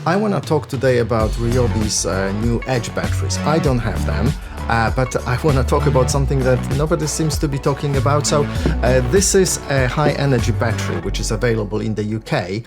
I want to talk today about Ryobi's new Edge batteries. I don't have them, but I want to talk about something that nobody seems to be talking about. So this is a high energy battery which is available in the UK.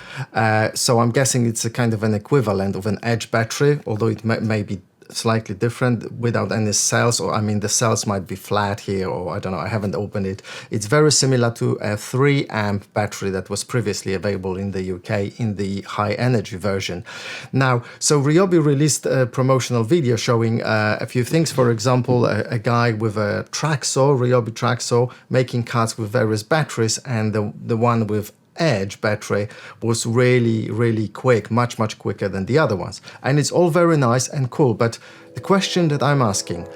So I'm guessing it's a kind of an equivalent of an Edge battery, although it may be slightly different without any cells, or I mean the cells might be flat here, or I don't know, I haven't opened it. It's very similar to a 3 amp battery that was previously available in the UK in the high energy version. Now, so Ryobi released a promotional video showing a few things. For example, a guy with a track saw, Ryobi track saw, making cuts with various batteries, and the one with Edge battery was really quick, much quicker than the other ones. And it's all very nice and cool, but the question that I'm asking,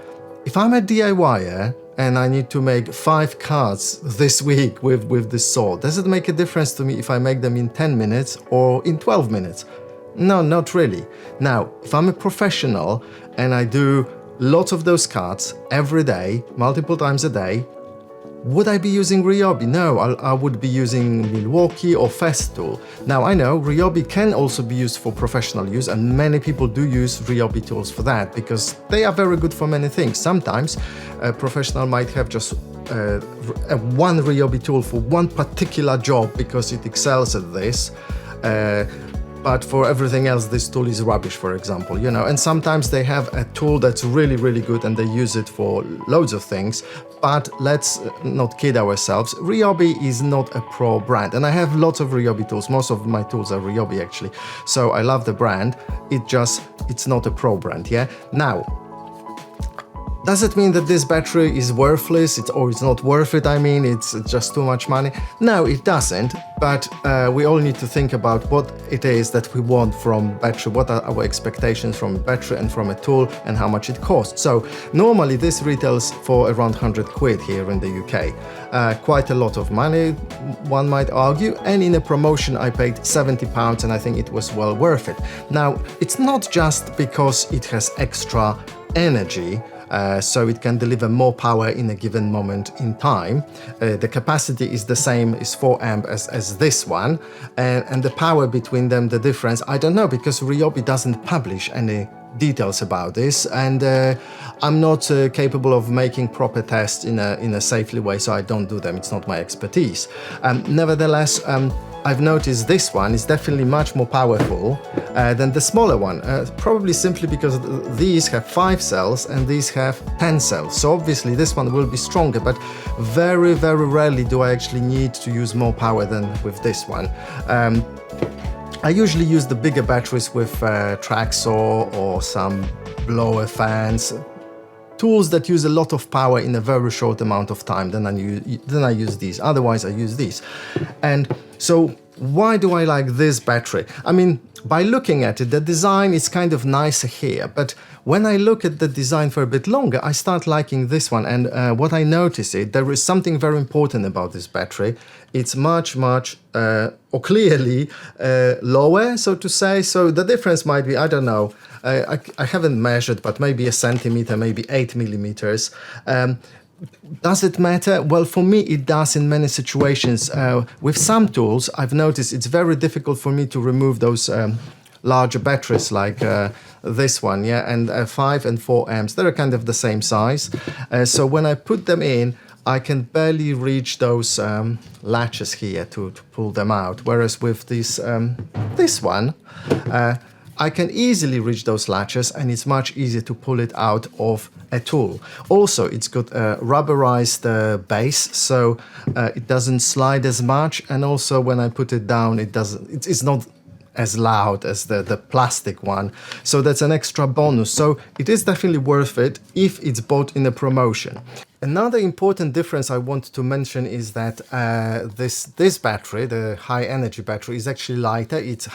if I'm a DIYer and I need to make 5 cards this week with this saw, does it make a difference to me if I make them in 10 minutes or in 12 minutes? No, not really. Now, if I'm a professional and I do lots of those cards every day, multiple times a day, would I be using Ryobi? No, I would be using Milwaukee or Festool. Now I know Ryobi can also be used for professional use, and many people do use Ryobi tools for that because they are very good for many things. Sometimes a professional might have just one Ryobi tool for one particular job because it excels at this. But for everything else, this tool is rubbish, for example, you know. And sometimes they have a tool that's really good and they use it for loads of things. But let's not kid ourselves. Ryobi is not a pro brand. And I have lots of Ryobi tools. Most of my tools are Ryobi, actually. So I love the brand. It's not a pro brand, yeah? Now, does it mean that this battery is worthless or it's not worth it? I mean, it's just too much money? No, it doesn't. But we all need to think about what it is that we want from battery, what are our expectations from a battery and from a tool, and how much it costs. So normally this retails for around 100 quid here in the UK. Quite a lot of money, one might argue. And in a promotion I paid £70 and I think it was well worth it. Now, it's not just because it has extra energy, so it can deliver more power in a given moment in time. The capacity is the same, is 4 amp as this one, and the power between them, the difference, I don't know, because Ryobi doesn't publish any details about this, and I'm not capable of making proper tests in a safely way, so I don't do them. It's not my expertise. Nevertheless, I've noticed this one is definitely much more powerful than the smaller one, probably simply because these have 5 cells and these have 10 cells. So obviously this one will be stronger, but very rarely do I actually need to use more power than with this one. I usually use the bigger batteries with track saw or some blower fans, tools that use a lot of power in a very short amount of time. Then I use these. Otherwise I use these. And so why do I like this battery? I mean, by looking at it, the design is kind of nicer here, but when I look at the design for a bit longer, I start liking this one. And what I notice is there is something very important about this battery. It's much or clearly lower, so to say. So the difference might be, I don't know, I haven't measured, but maybe a centimeter, maybe 8 millimeters. Does it matter? Well, for me it does in many situations. With some tools, I've noticed it's very difficult for me to remove those larger batteries like this one, yeah, and 5 and 4 amps. They're kind of the same size. So when I put them in, I can barely reach those latches here to pull them out. Whereas with this one, I can easily reach those latches, and it's much easier to pull it out of a tool. Also, it's got a rubberized base, so it doesn't slide as much, and also when I put it down, it's not as loud as the plastic one. So that's an extra bonus. So it is definitely worth it if it's bought in a promotion. Another important difference I want to mention is that this battery, the high energy battery, is actually lighter. It's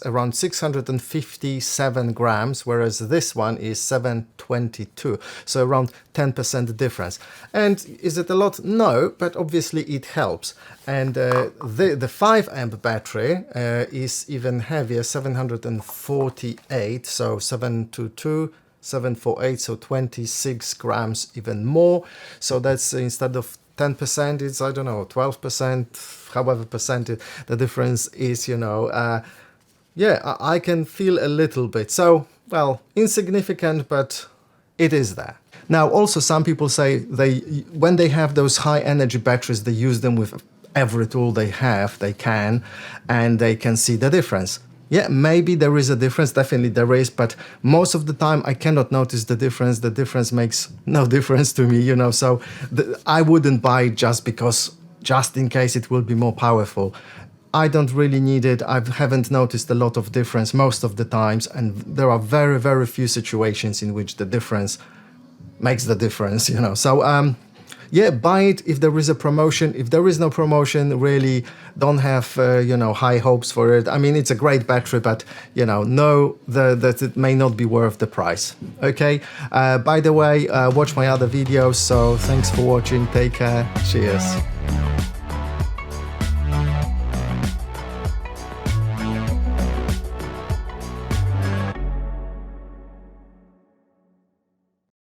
around 657 grams, whereas this one is 722, so around 10% difference. And is it a lot? No, but obviously it helps. And the 5 amp battery is even heavier, 748, so 722, 748, so 26 grams even more. So that's instead of 10%, it's, I don't know, 12%, however percent the difference is, you know. Yeah, I can feel a little bit. So, well, insignificant, but it is there. Now, also, some people say when they have those high energy batteries, they use them with every tool they have, they can, and they can see the difference. Yeah, maybe there is a difference, definitely there is, but most of the time I cannot notice the difference. The difference makes no difference to me, you know, so I wouldn't buy it just in case it will be more powerful. I don't really need it. I haven't noticed a lot of difference most of the times, and there are very, very few situations in which the difference makes the difference, you know. So, yeah, buy it if there is a promotion. If there is no promotion, really don't have, you know, high hopes for it. I mean, it's a great battery, but, you know that it may not be worth the price. Okay. By the way, watch my other videos. So thanks for watching. Take care. Cheers.